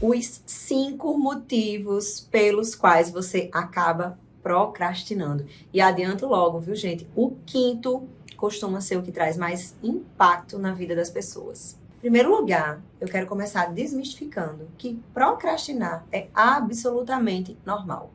os 5 motivos pelos quais você acaba procrastinando. E adianto logo, viu, gente? O quinto costuma ser o que traz mais impacto na vida das pessoas. Em primeiro lugar, eu quero começar desmistificando que procrastinar é absolutamente normal.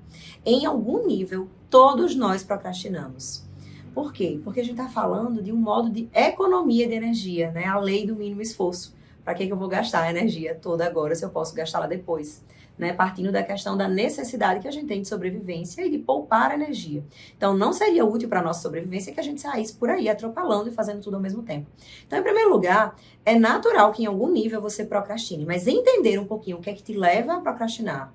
Em algum nível, todos nós procrastinamos. Por quê? Porque a gente está falando de um modo de economia de energia, né? A lei do mínimo esforço. Para que eu vou gastar a energia toda agora se eu posso gastá-la depois? Né? Partindo da questão da necessidade que a gente tem de sobrevivência e de poupar energia. Então, não seria útil para a nossa sobrevivência que a gente saísse por aí atropelando e fazendo tudo ao mesmo tempo. Então, em primeiro lugar, é natural que em algum nível você procrastine, mas entender um pouquinho o que é que te leva a procrastinar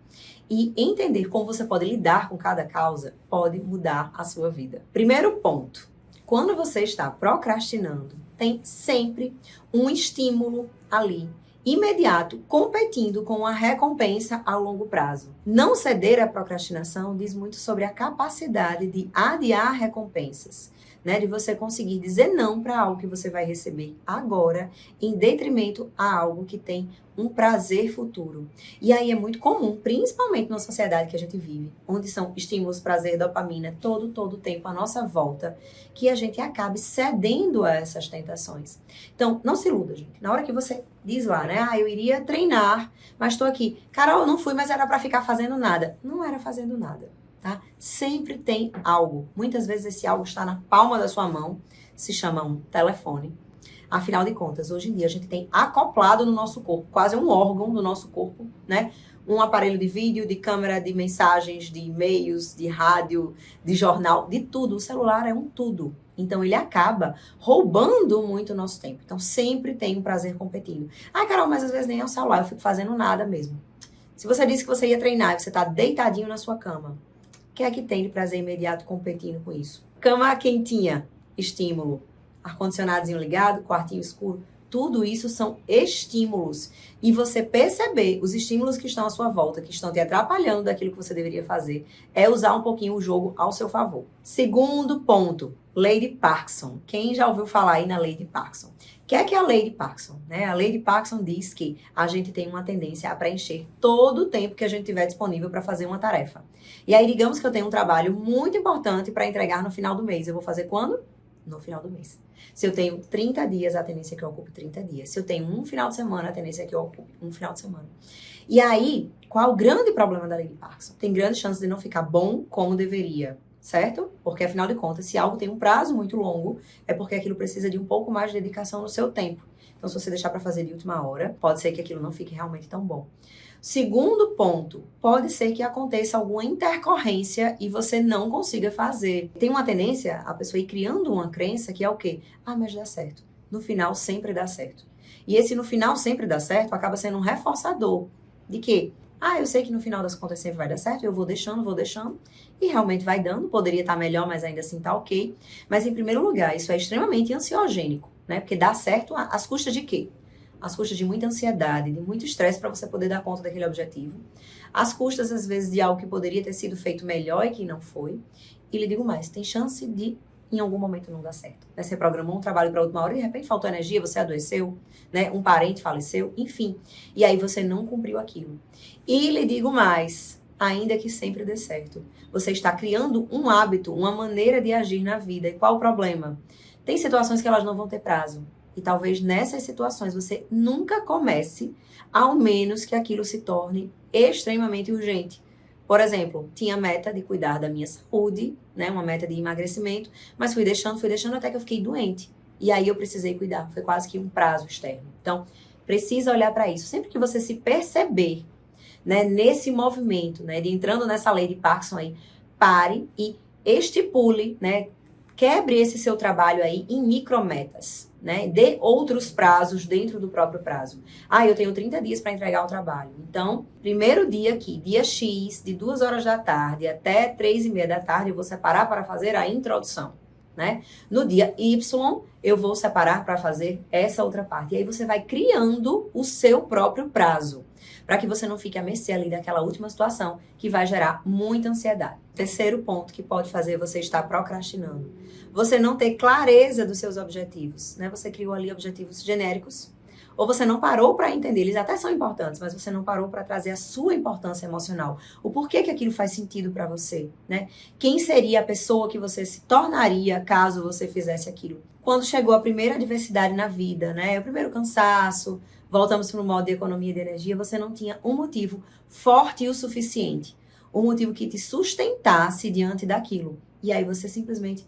e entender como você pode lidar com cada causa pode mudar a sua vida. Primeiro ponto, quando você está procrastinando, tem sempre um estímulo ali, imediato, competindo com a recompensa a longo prazo. Não ceder à procrastinação diz muito sobre a capacidade de adiar recompensas, né? De você conseguir dizer não para algo que você vai receber agora, em detrimento a algo que tem um prazer futuro. E aí é muito comum, principalmente na sociedade que a gente vive, onde são estímulos, prazer, dopamina, todo o tempo à nossa volta, que a gente acabe cedendo a essas tentações. Então, não se iluda, gente. Na hora que você diz lá, né? Eu iria treinar, mas estou aqui. Carol, eu não fui, mas era para ficar fazendo nada. Não era fazendo nada, tá? Sempre tem algo. Muitas vezes esse algo está na palma da sua mão, se chama um telefone. Afinal de contas, hoje em dia a gente tem acoplado no nosso corpo, quase um órgão do nosso corpo, né? Um aparelho de vídeo, de câmera, de mensagens, de e-mails, de rádio, de jornal, de tudo. O celular é um tudo. Então, ele acaba roubando muito o nosso tempo. Então, sempre tem um prazer competindo. Carol, mas às vezes nem é o celular, eu fico fazendo nada mesmo. Se você disse que você ia treinar e você está deitadinho na sua cama, o que é que tem de prazer imediato competindo com isso? Cama quentinha, estímulo. Ar-condicionadozinho ligado, quartinho escuro, tudo isso são estímulos. E você perceber os estímulos que estão à sua volta, que estão te atrapalhando daquilo que você deveria fazer, é usar um pouquinho o jogo ao seu favor. Segundo ponto, Lady Parkinson. Quem já ouviu falar aí na Lady Parkinson? O que é a Lady Parkinson? Né? A Lady Parkinson diz que a gente tem uma tendência a preencher todo o tempo que a gente tiver disponível para fazer uma tarefa. E aí, digamos que eu tenho um trabalho muito importante para entregar no final do mês. Eu vou fazer quando? No final do mês. Se eu tenho 30 dias, a tendência é que eu ocupe 30 dias. Se eu tenho um final de semana, a tendência é que eu ocupe um final de semana. E aí, qual é o grande problema da Lady Parkinson? Tem grandes chances de não ficar bom como deveria, certo? Porque, afinal de contas, se algo tem um prazo muito longo, é porque aquilo precisa de um pouco mais de dedicação no seu tempo. Então, se você deixar para fazer de última hora, pode ser que aquilo não fique realmente tão bom. Segundo ponto, pode ser que aconteça alguma intercorrência e você não consiga fazer. Tem uma tendência a pessoa ir criando uma crença que é o quê? Mas dá certo. No final sempre dá certo. E esse no final sempre dá certo acaba sendo um reforçador de que, eu sei que no final das contas sempre vai dar certo, eu vou deixando, e realmente vai dando, poderia estar melhor, mas ainda assim tá ok. Mas em primeiro lugar, isso é extremamente ansiogênico, né? Porque dá certo às custas de quê? Às custas de muita ansiedade, de muito estresse para você poder dar conta daquele objetivo. Às custas, às vezes, de algo que poderia ter sido feito melhor e que não foi. E lhe digo mais, tem chance de, em algum momento, não dar certo. Né? Você programou um trabalho para a última hora e, de repente, faltou energia, você adoeceu, né? Um parente faleceu, enfim. E aí você não cumpriu aquilo. E lhe digo mais, ainda que sempre dê certo, você está criando um hábito, uma maneira de agir na vida. E qual o problema? Tem situações que elas não vão ter prazo. E talvez nessas situações você nunca comece, ao menos que aquilo se torne extremamente urgente. Por exemplo, tinha meta de cuidar da minha saúde, né, uma meta de emagrecimento, mas fui deixando até que eu fiquei doente. E aí eu precisei cuidar, foi quase que um prazo externo. Então, precisa olhar para isso. Sempre que você se perceber, né, nesse movimento, né, de entrando nessa lei de Parkinson aí, pare e estipule, né, quebre esse seu trabalho aí em micrometas, né? Dê outros prazos dentro do próprio prazo. Eu tenho 30 dias para entregar o trabalho. Então, primeiro dia aqui, dia X, de 2 horas da tarde até 3h30 da tarde, eu vou separar para fazer a introdução, né? No dia Y, eu vou separar para fazer essa outra parte. E aí você vai criando o seu próprio prazo, para que você não fique à mercê ali daquela última situação que vai gerar muita ansiedade. Terceiro ponto que pode fazer você estar procrastinando. Você não ter clareza dos seus objetivos, né? Você criou ali objetivos genéricos, Ou você não parou para entender, eles até são importantes, mas você não parou para trazer a sua importância emocional. O porquê que aquilo faz sentido para você, né? Quem seria a pessoa que você se tornaria caso você fizesse aquilo? Quando chegou a primeira adversidade na vida, né? O primeiro cansaço, voltamos para o modo de economia de energia, você não tinha um motivo forte o suficiente. Um motivo que te sustentasse diante daquilo. E aí você simplesmente,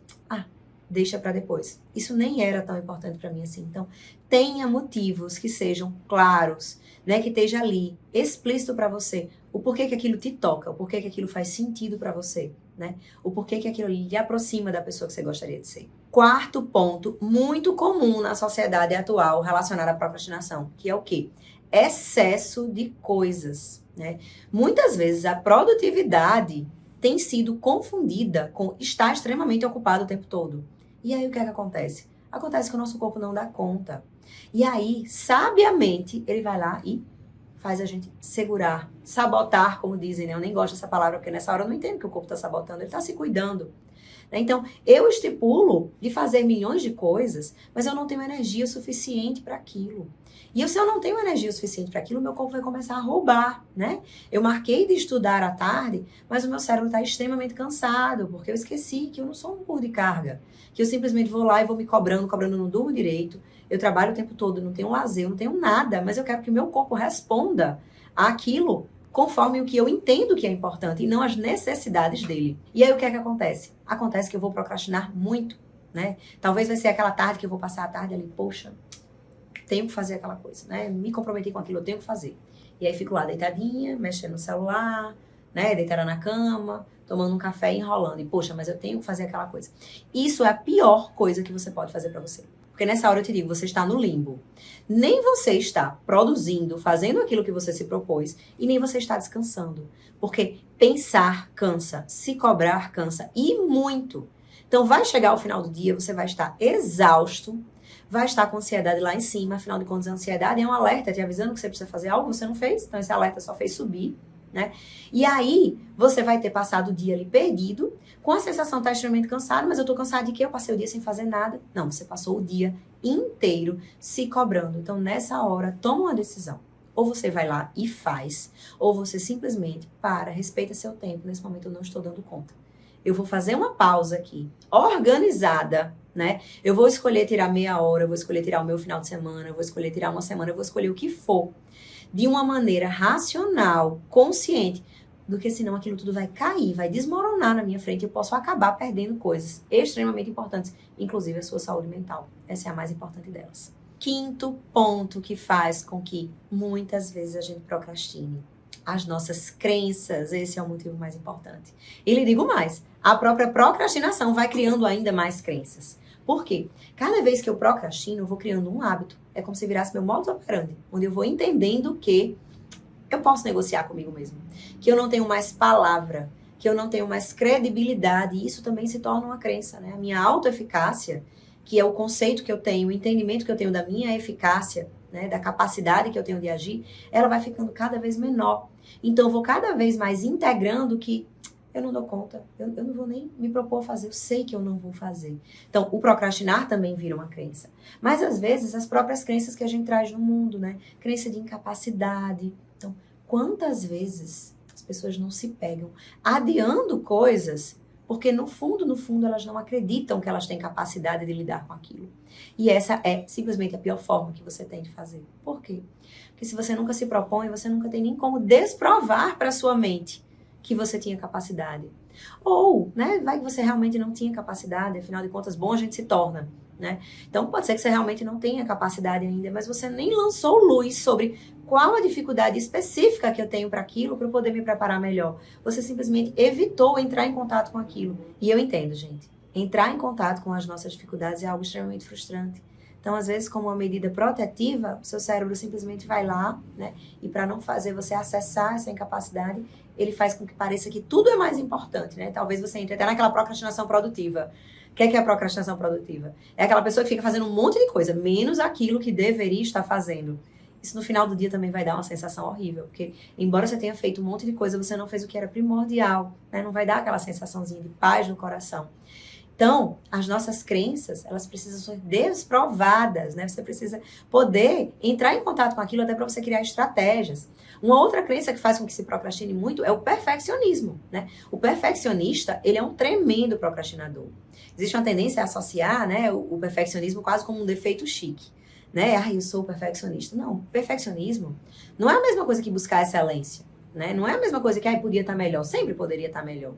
deixa para depois. Isso nem era tão importante para mim assim. Então, tenha motivos que sejam claros, né? Que esteja ali, explícito para você. O porquê que aquilo te toca, o porquê que aquilo faz sentido para você, né? O porquê que aquilo lhe aproxima da pessoa que você gostaria de ser. Quarto ponto, muito comum na sociedade atual relacionado à procrastinação, que é o quê? Excesso de coisas, né? Muitas vezes a produtividade tem sido confundida com estar extremamente ocupado o tempo todo. E aí o que é que acontece? Acontece que o nosso corpo não dá conta. E aí, sabiamente, ele vai lá e faz a gente segurar, sabotar, como dizem, né? Eu nem gosto dessa palavra, porque nessa hora eu não entendo que o corpo está sabotando, ele está se cuidando. Então, eu estipulo de fazer milhões de coisas, mas eu não tenho energia suficiente para aquilo. E se eu não tenho energia suficiente para aquilo, meu corpo vai começar a roubar, né? Eu marquei de estudar à tarde, mas o meu cérebro está extremamente cansado, porque eu esqueci que eu não sou um burro de carga. Que eu simplesmente vou lá e vou me cobrando, não durmo direito. Eu trabalho o tempo todo, não tenho lazer, eu não tenho nada, mas eu quero que o meu corpo responda àquilo conforme o que eu entendo que é importante e não as necessidades dele. E aí o que é que acontece? Acontece que eu vou procrastinar muito, né? Talvez vai ser aquela tarde que eu vou passar a tarde ali, poxa, tenho que fazer aquela coisa, né? Me comprometi com aquilo, eu tenho que fazer. E aí fico lá deitadinha, mexendo no celular, né? Deitada na cama, tomando um café e enrolando. E, poxa, mas eu tenho que fazer aquela coisa. Isso é a pior coisa que você pode fazer pra você. Porque nessa hora eu te digo, você está no limbo. Nem você está produzindo, fazendo aquilo que você se propôs, e nem você está descansando. Porque pensar cansa, se cobrar cansa, e muito. Então vai chegar ao final do dia, você vai estar exausto, vai estar com ansiedade lá em cima, afinal de contas a ansiedade é um alerta te avisando que você precisa fazer algo, você não fez, então esse alerta só fez subir, né? E aí, você vai ter passado o dia ali perdido, com a sensação de estar extremamente cansado, mas eu tô cansado de quê? Eu passei o dia sem fazer nada. Não, você passou o dia inteiro se cobrando. Então, nessa hora, toma uma decisão. Ou você vai lá e faz, ou você simplesmente para, respeita seu tempo. Nesse momento eu não estou dando conta. Eu vou fazer uma pausa aqui, organizada, né? Eu vou escolher tirar meia hora, eu vou escolher tirar o meu final de semana, eu vou escolher tirar uma semana, eu vou escolher o que for. De uma maneira racional, consciente, do que senão aquilo tudo vai cair, vai desmoronar na minha frente e eu posso acabar perdendo coisas extremamente importantes, inclusive a sua saúde mental. Essa é a mais importante delas. Quinto ponto que faz com que muitas vezes a gente procrastine. As nossas crenças, esse é o motivo mais importante. E lhe digo mais, a própria procrastinação vai criando ainda mais crenças. Por quê? Cada vez que eu procrastino, eu vou criando um hábito. É como se virasse meu modus operandi, onde eu vou entendendo que eu posso negociar comigo mesmo, que eu não tenho mais palavra, que eu não tenho mais credibilidade, e isso também se torna uma crença, né? A minha autoeficácia, que é o conceito que eu tenho, o entendimento que eu tenho da minha eficácia, né, da capacidade que eu tenho de agir, ela vai ficando cada vez menor. Então, eu vou cada vez mais integrando que eu não dou conta, eu não vou nem me propor a fazer, eu sei que eu não vou fazer. Então, o procrastinar também vira uma crença. Mas, às vezes, as próprias crenças que a gente traz no mundo, né? Crença de incapacidade. Então, quantas vezes as pessoas não se pegam adiando coisas porque, no fundo, elas não acreditam que elas têm capacidade de lidar com aquilo. E essa é simplesmente a pior forma que você tem de fazer. Por quê? Porque se você nunca se propõe, você nunca tem nem como desprovar para sua mente que você tinha capacidade. Ou, né, vai que você realmente não tinha capacidade, afinal de contas, bom a gente se torna, né? Então, pode ser que você realmente não tenha capacidade ainda, mas você nem lançou luz sobre qual a dificuldade específica que eu tenho para aquilo, para eu poder me preparar melhor. Você simplesmente evitou entrar em contato com aquilo. E eu entendo, gente. Entrar em contato com as nossas dificuldades é algo extremamente frustrante. Então, às vezes, como uma medida protetiva, o seu cérebro simplesmente vai lá, né? E para não fazer você acessar essa incapacidade, ele faz com que pareça que tudo é mais importante, né? Talvez você entre até naquela procrastinação produtiva. O que é a procrastinação produtiva? É aquela pessoa que fica fazendo um monte de coisa, menos aquilo que deveria estar fazendo. Isso no final do dia também vai dar uma sensação horrível, porque embora você tenha feito um monte de coisa, você não fez o que era primordial, né? Não vai dar aquela sensaçãozinha de paz no coração. Então, as nossas crenças, elas precisam ser desprovadas, né? Você precisa poder entrar em contato com aquilo até para você criar estratégias. Uma outra crença que faz com que se procrastine muito é o perfeccionismo, né? O perfeccionista, ele é um tremendo procrastinador. Existe uma tendência a associar, né, o perfeccionismo quase como um defeito chique, né? Ah, eu sou perfeccionista. Não, perfeccionismo não é a mesma coisa que buscar excelência, né? Não é a mesma coisa que podia estar melhor, sempre poderia estar melhor.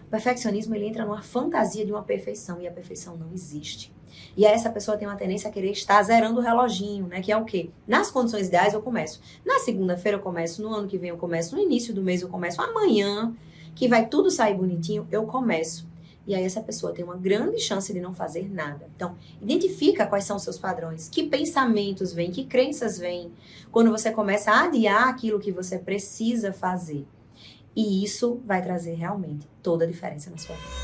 O perfeccionismo, ele entra numa fantasia de uma perfeição, e a perfeição não existe. E aí essa pessoa tem uma tendência a querer estar zerando o reloginho, né? Que é o quê? Nas condições ideais eu começo. Na segunda-feira eu começo, no ano que vem eu começo, no início do mês eu começo, amanhã, que vai tudo sair bonitinho, eu começo. E aí essa pessoa tem uma grande chance de não fazer nada. Então, identifica quais são os seus padrões, que pensamentos vêm, que crenças vêm, quando você começa a adiar aquilo que você precisa fazer. E isso vai trazer realmente toda a diferença na sua vida.